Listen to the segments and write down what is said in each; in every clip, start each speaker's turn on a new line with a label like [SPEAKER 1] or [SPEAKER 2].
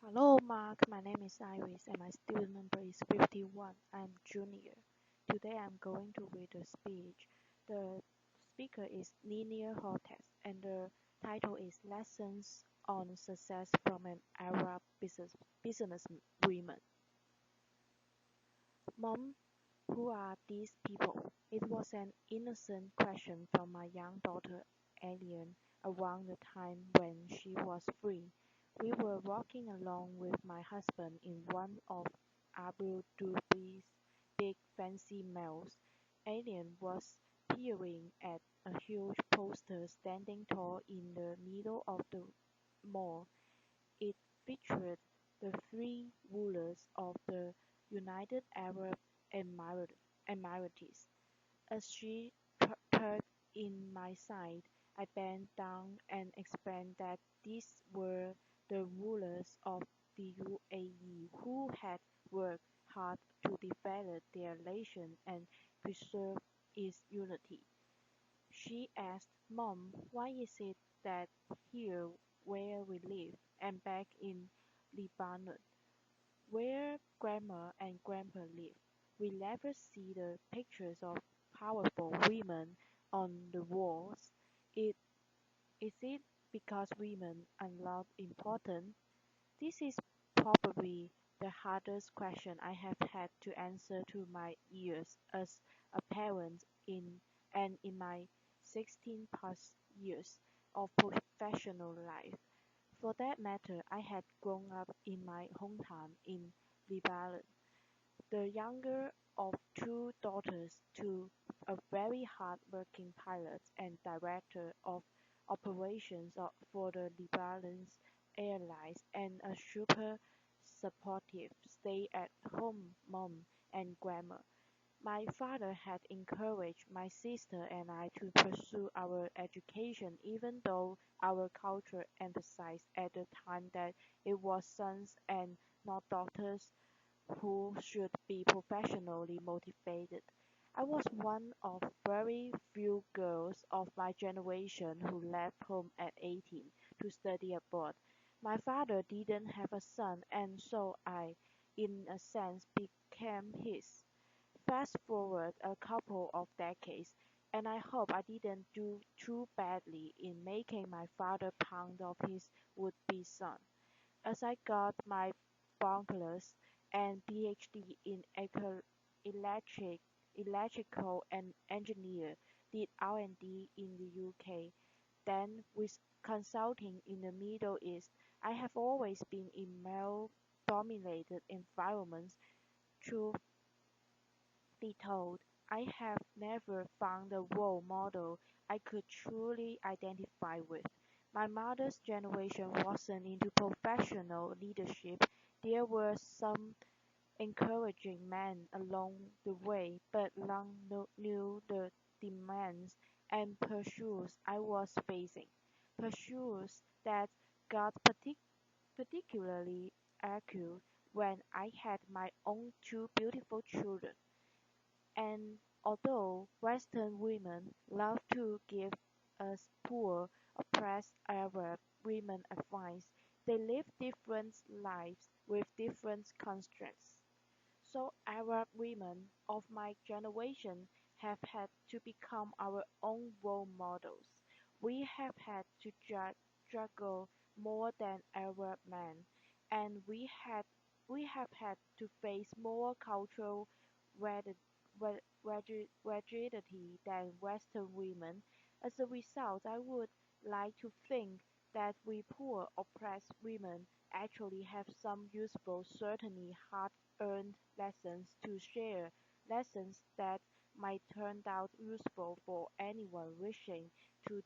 [SPEAKER 1] Hello, Mark. My name is Iris, and my student number is 51. I'm junior. Today, I'm going to read a speech. The speaker is Hoteit, and the title is Lessons on Success from an Arab Business Woman. Mom, who are these people? It was an innocent question from my young daughter Alien around the time when she was 3. We were walking along with my husband in one of Abu Dhabi's big fancy malls. Alien was peering at a huge poster standing tall in the middle of the mall. It featured the three rulers of the United Arab Emirates. As she tugged in my side, I bent down and explained that these were the rulers of the UAE who had worked hard to develop their nation and preserve its unity. She asked, "Mom, why is it that here where we live and back in Lebanon, where Grandma and Grandpa live, we never see the pictures of powerful women on the walls? It is it because women are not important?" This is probably the hardest question I have had to answer to my ears as a parent in my 16 plus years of professional life. For that matter, I had grown up in my hometown in Lebanon, the younger of two daughters to a very hard-working pilot and director of operations for the Lebanese Airlines and a super supportive stay-at-home mom and grandma. My father had encouraged my sister and I to pursue our education even though our culture emphasized at the time that it was sons and not daughters who should be professionally motivated. I was one of very few girls of my generation who left home at 18 to study abroad. My father didn't have a son, and so I, in a sense, became his. Fast forward a couple of decades, and I hope I didn't do too badly in making my father pound of his would-be son. As I got my bachelor's and PhD in electric, electrical and engineer, did R&D in the UK, then with consulting in the Middle East, I have always been in male-dominated environments. Truth be told, I have never found a role model I could truly identify with. My mother's generation wasn't into professional leadership. There were some encouraging men along the way, but none knew the demands and pursuits I was facing. Pursuits that got particularly acute when I had my own two beautiful children. And although Western women love to give us poor, oppressed Arab women advice, they live different lives with different constraints. So Arab women of my generation have had to become our own role models. We have had to juggle more than Arab men, and we have had to face more cultural rigidity than Western women. As a result, I would like to think that we poor oppressed women actually have some useful, certainly hard-earned lessons to share, lessons that might turn out useful for anyone wishing to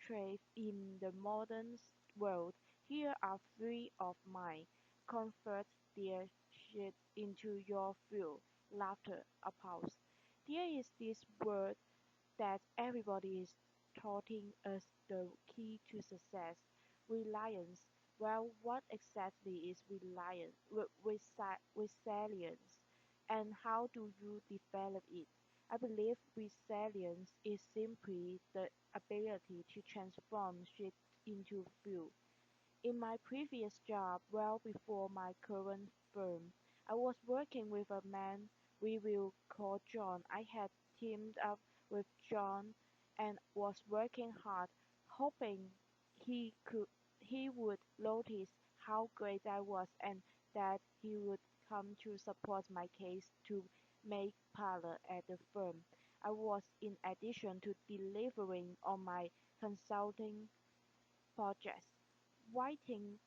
[SPEAKER 1] thrive in the modern world. Here are three of mine. Convert their shit into your fuel. Laughter, applause. There is this word that everybody is touting as the key to success: reliance. Well, what exactly is resilience, and how do you develop it? I believe resilience is simply the ability to transform shit into fuel. In my previous job, well before my current firm, I was working with a man we will call John. I had teamed up with John and was working hard, hoping he could he would notice how great I was and that he would come to support my case to make parlor at the firm. I was in addition to delivering on my consulting projects, writing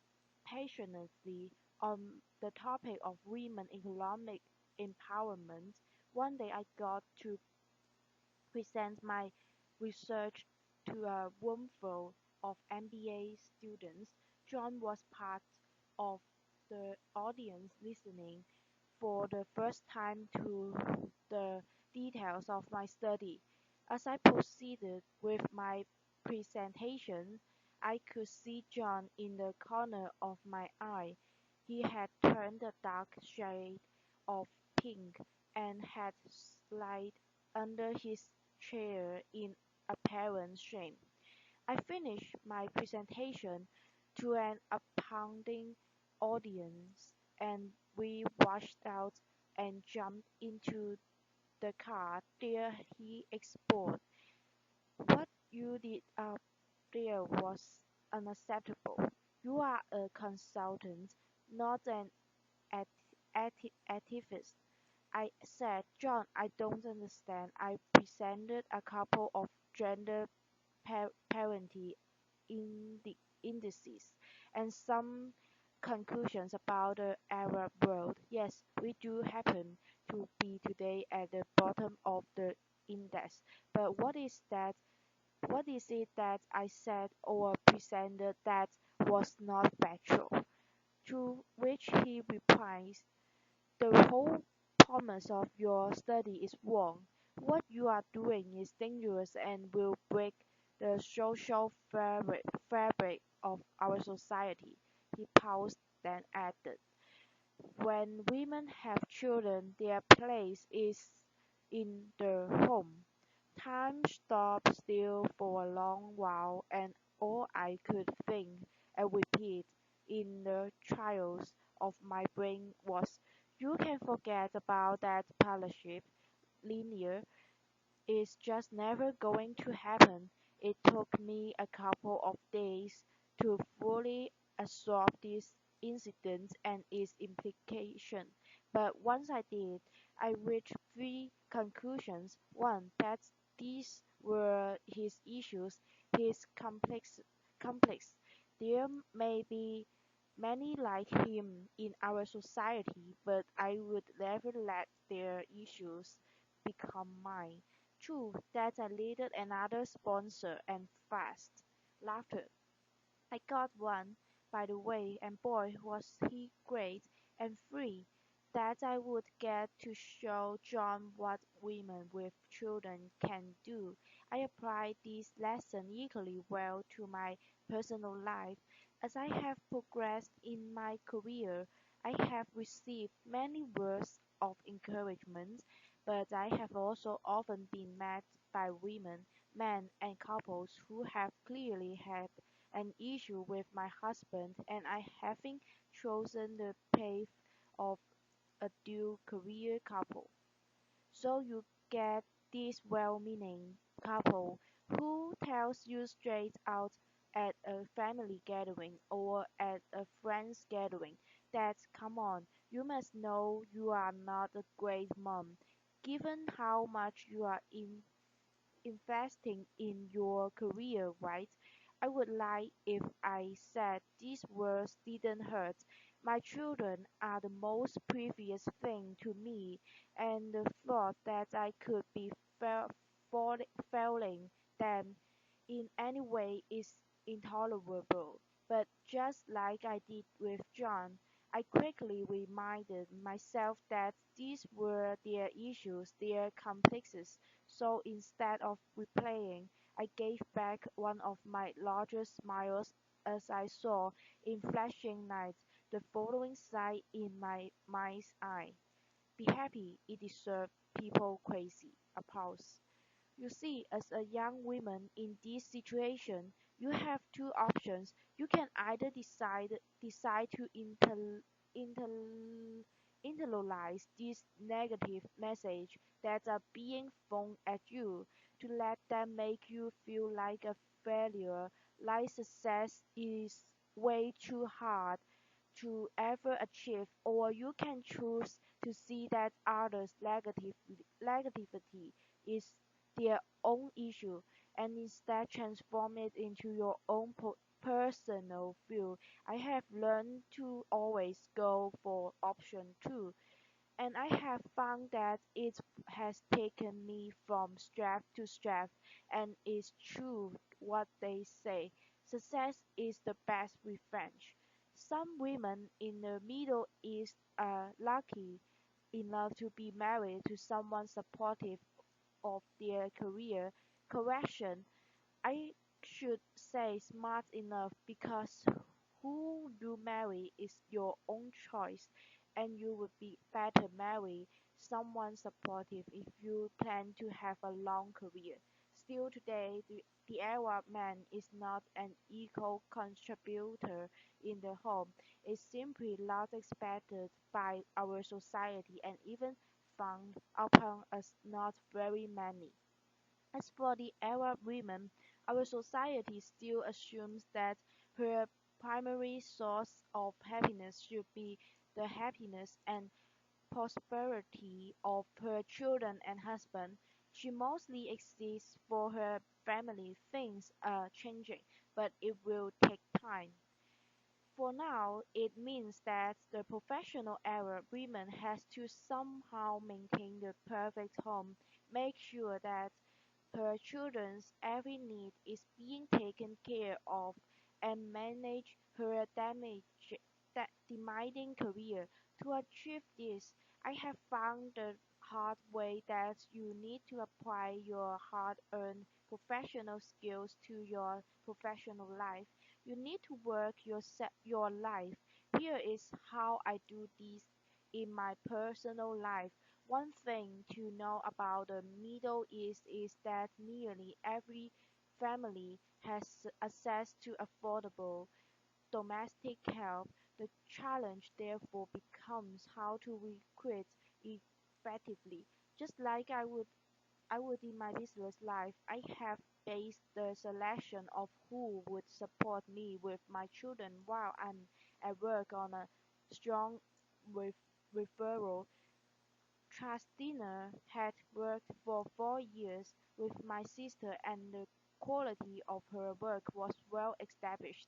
[SPEAKER 1] passionately on the topic of women economic empowerment. One day I got to present my research to a roomful of MBA students. John was part of the audience listening for the first time to the details of my study. As I proceeded with my presentation, I could see John in the corner of my eye. He had turned a dark shade of pink and had slid under his chair in apparent shame. I finished my presentation to an astounding audience, and we rushed out and jumped into the car. There he exploded. What you did up there was unacceptable. You are a consultant, not an activist. I said, John, I don't understand. I presented a couple of gender parenting indices and some conclusions about the Arab world. Yes, we do happen to be today at the bottom of the index. But what is it that I said or presented that was not factual? To which he replies, the whole premise of your study is wrong. What you are doing is dangerous and will break the social fabric of our society. He paused, then added, when women have children, their place is in the home. Time stopped still for a long while, and all I could think and repeat in the trials of my brain was, you can forget about that partnership, linear. It's just never going to happen. It took me a couple of days to fully absorb this incident and its implication, but once I did, I reached three conclusions. One, that these were his issues, his complex. There may be many like him in our society, but I would never let their issues become mine. True that I needed another sponsor and fast. Laughter. I got one, by the way, and boy was he great and free. That I would get to show John what women with children can do. I applied this lesson equally well to my personal life. As I have progressed in my career, I have received many words of encouragement, but I have also often been met by women, men, and couples who have clearly had an issue with my husband and I having chosen the path of a dual career couple. So you get this well-meaning couple who tells you straight out at a family gathering or at a friend's gathering that come on, you must know you are not a great mom, given how much you are investing in your career, right? I would like if I said these words didn't hurt. My children are the most precious thing to me, and the thought that I could be failing them in any way is intolerable. But just like I did with John, I quickly reminded myself that these were their issues, their complexes, so instead of replaying, I gave back one of my largest smiles as I saw in flashing light the following sight in my mind's eye. Be happy, it deserves people crazy. Applause. You see, as a young woman in this situation, You have two options. You can either decide to intel, internalize this negative message that are being thrown at you, to let them make you feel like a failure, like success is way too hard to ever achieve, or you can choose to see that others' negativity is their own issue and instead transform it into your own personal view. I have learned to always go for option two, and I have found that it has taken me from strength to strength, and it's true what they say. Success is the best revenge. Some women in the Middle East are lucky enough to be married to someone supportive of their career. Correction, I should say smart enough, because who you marry is your own choice, and you would be better marry someone supportive if you plan to have a long career. Still today, the Arab man is not an equal contributor in the home. It's simply not expected by our society and even frowned upon as not very many. As for the Arab women, our society still assumes that her primary source of happiness should be the happiness and prosperity of her children and husband. She mostly exists for her family. Things are changing, but it will take time. For now, it means that the professional Arab woman has to somehow maintain the perfect home, make sure that her children's every need is being taken care of, and manage her demanding career. To achieve this, I have found the hard way that you need to apply your hard-earned professional skills to your professional life. You need to work your life. Here is how I do this in my personal life. One thing to know about the Middle East is that nearly every family has access to affordable domestic help. The challenge therefore becomes how to recruit effectively. Just like I would in my business life, I have based the selection of who would support me with my children while I'm at work on a strong ref- referral. Trustina had worked for 4 years with my sister, and the quality of her work was well established.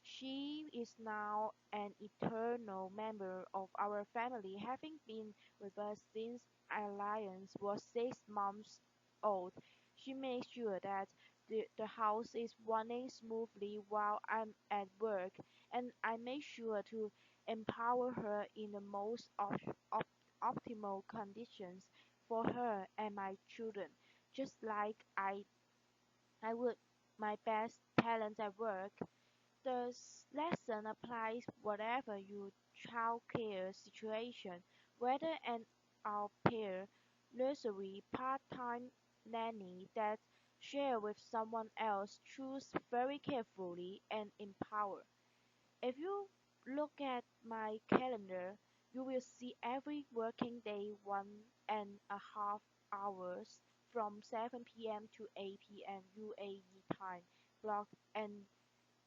[SPEAKER 1] She is now an eternal member of our family, having been with us since Alliance was 6 months old. She makes sure that the house is running smoothly while I'm at work, and I make sure to empower her in the most optimal conditions for her and my children, just like I would my best talent at work. The lesson applies whatever your childcare situation, whether an au pair, nursery, part-time nanny that share with someone else. Choose very carefully and empower. If you look at my calendar, you will see every working day 1.5 hours from 7 p.m. to 8 p.m. UAE time blocked and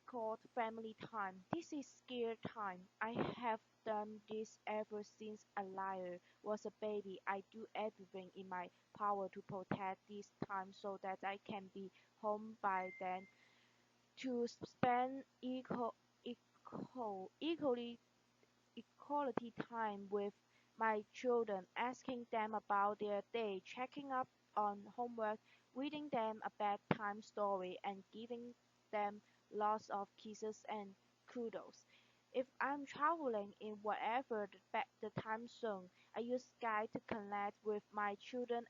[SPEAKER 1] called family time. This is scare time. I have done this ever since Aliyah was a baby. I do everything in my power to protect this time so that I can be home by then to spend equally equality time with my children, asking them about their day, checking up on homework, reading them a bedtime story, and giving them lots of kisses and kudos. If I'm traveling in whatever the time zone, I use Skype to connect with my children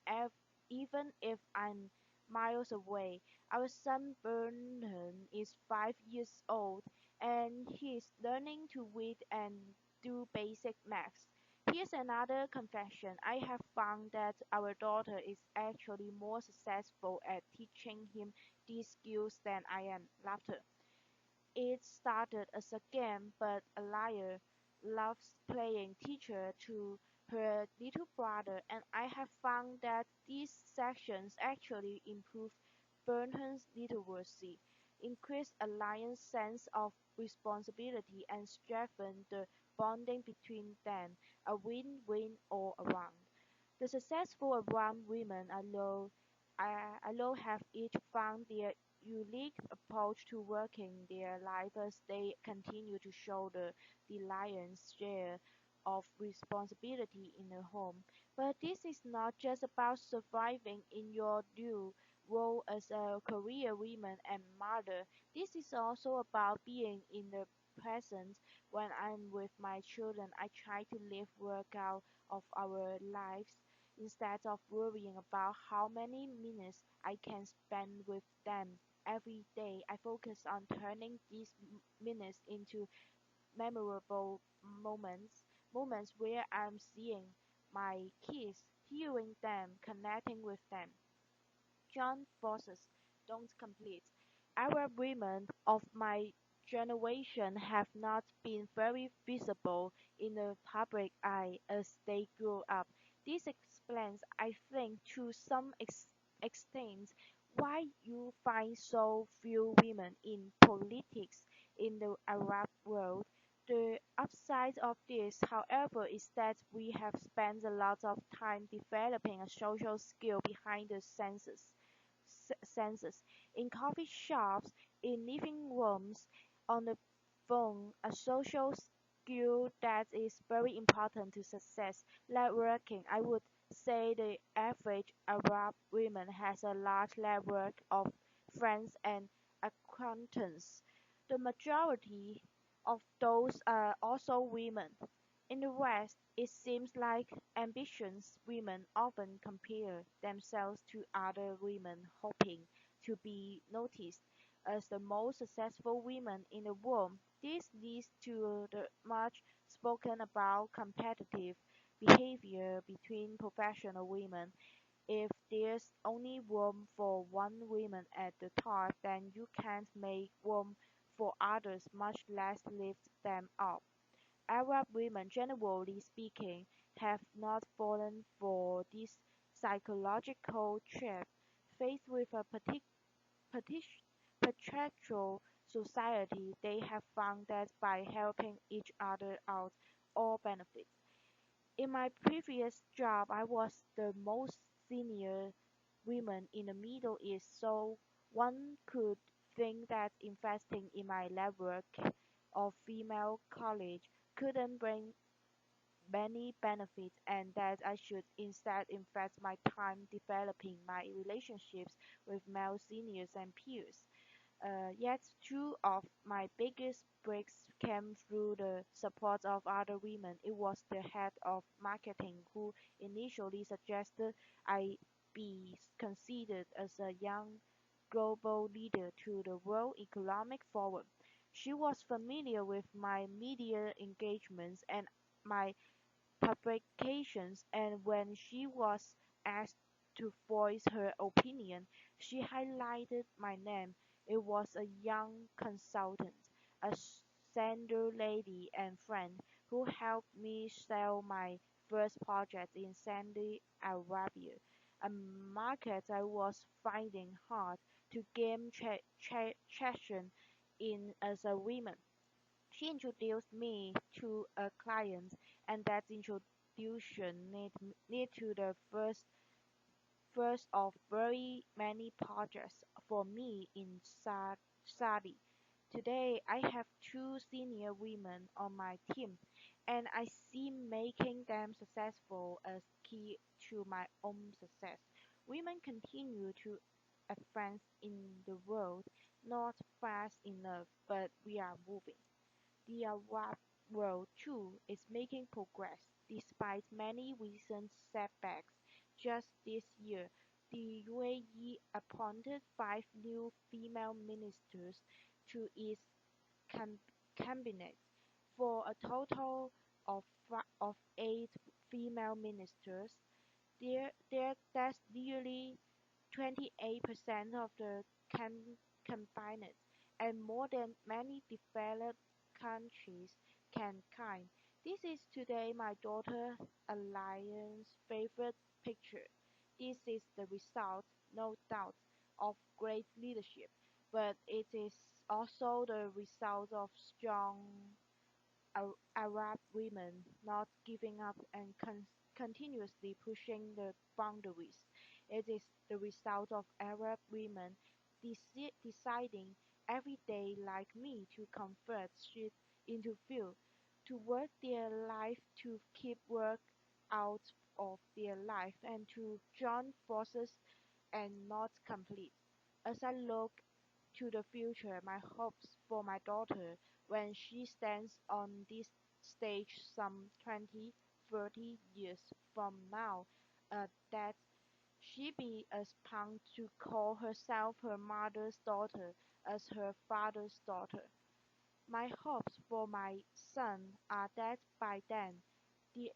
[SPEAKER 1] even if I'm miles away. Our son Vernon is 5 years old, and he is learning to read and do basic maths. Here's another confession. I have found that our daughter is actually more successful at teaching him these skills than I am. Laughter. It started as a game, but Aliyah loves playing teacher to her little brother, and I have found that these sections actually improve Burnham's literacy, increase Aliyah's sense of responsibility, and strengthen the bonding between them, a win-win all around. The successful Arab women alone have each found their unique approach to working their life as they continue to shoulder the lion's share of responsibility in the home. But this is not just about surviving in your new role as a career woman and mother. This is also about being in the present when I'm with my children. I try to live work out of our lives instead of worrying about how many minutes I can spend with them every day. I focus on turning these minutes into memorable moments, moments where I'm seeing my kids, hearing them, connecting with them. John forces don't complete. Arab women of my generation have not been very visible in the public eye as they grew up. This explains, I think, to some extent, why you find so few women in politics in the Arab world. The upside of this, however, is that we have spent a lot of time developing a social skill behind the senses, in coffee shops, in living rooms, on the phone, a social skill that is very important to success. Networking, I would say the average Arab woman has a large network of friends and acquaintances. The majority of those are also women. In the West, it seems like ambitious women often compare themselves to other women hoping to be noticed as the most successful women in the world. This leads to the much spoken about competitive behavior between professional women. If there's only room for one woman at the top, then you can't make room for others, much less lift them up. Arab women, generally speaking, have not fallen for this psychological trap. Faced with a partic- patriarchal society, they have found that by helping each other out, all benefit. In my previous job, I was the most senior woman in the Middle East, so one could think that investing in my network of female colleagues couldn't bring many benefits and that I should instead invest my time developing my relationships with male seniors and peers. Yet two of my biggest breaks came through the support of other women. It was the head of marketing who initially suggested I be considered as a young global leader to the World Economic Forum. She was familiar with my media engagements and my publications, and when she was asked to voice her opinion, she highlighted my name. It was a young consultant, a senior lady and friend, who helped me sell my first project in Saudi Arabia, a market I was finding hard to gain traction in as a woman. She introduced me to a client, and that introduction led to the first of very many projects for me in Saudi. Today, I have two senior women on my team, and I see making them successful as key to my own success. Women continue to advance in the world, not fast enough, but we are moving. The Arab world, too, is making progress, despite many recent setbacks. Just this year, the UAE appointed five new female ministers to its cabinet, for a total of 8 female ministers. That's nearly 28% of the cabinet, and more than many developed countries can kind. This is today my daughter Alliance's favorite picture. This is the result, no doubt, of great leadership, but it is also the result of strong Arab women not giving up and continuously pushing the boundaries. It is the result of Arab women deciding every day, like me, to convert shit into fuel, to work their life, to keep work out of their life, and to join forces and not complete. As I look to the future, my hopes for my daughter when she stands on this stage some 20, 30 years from now, that she be as proud to call herself her mother's daughter as her father's daughter. My hopes for my son are that by then, the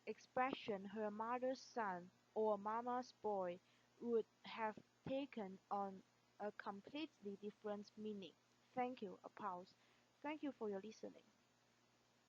[SPEAKER 1] expression "her mother's son" or "mama's boy" would have taken on a completely different meaning. Thank you. A pause. Thank you for your listening.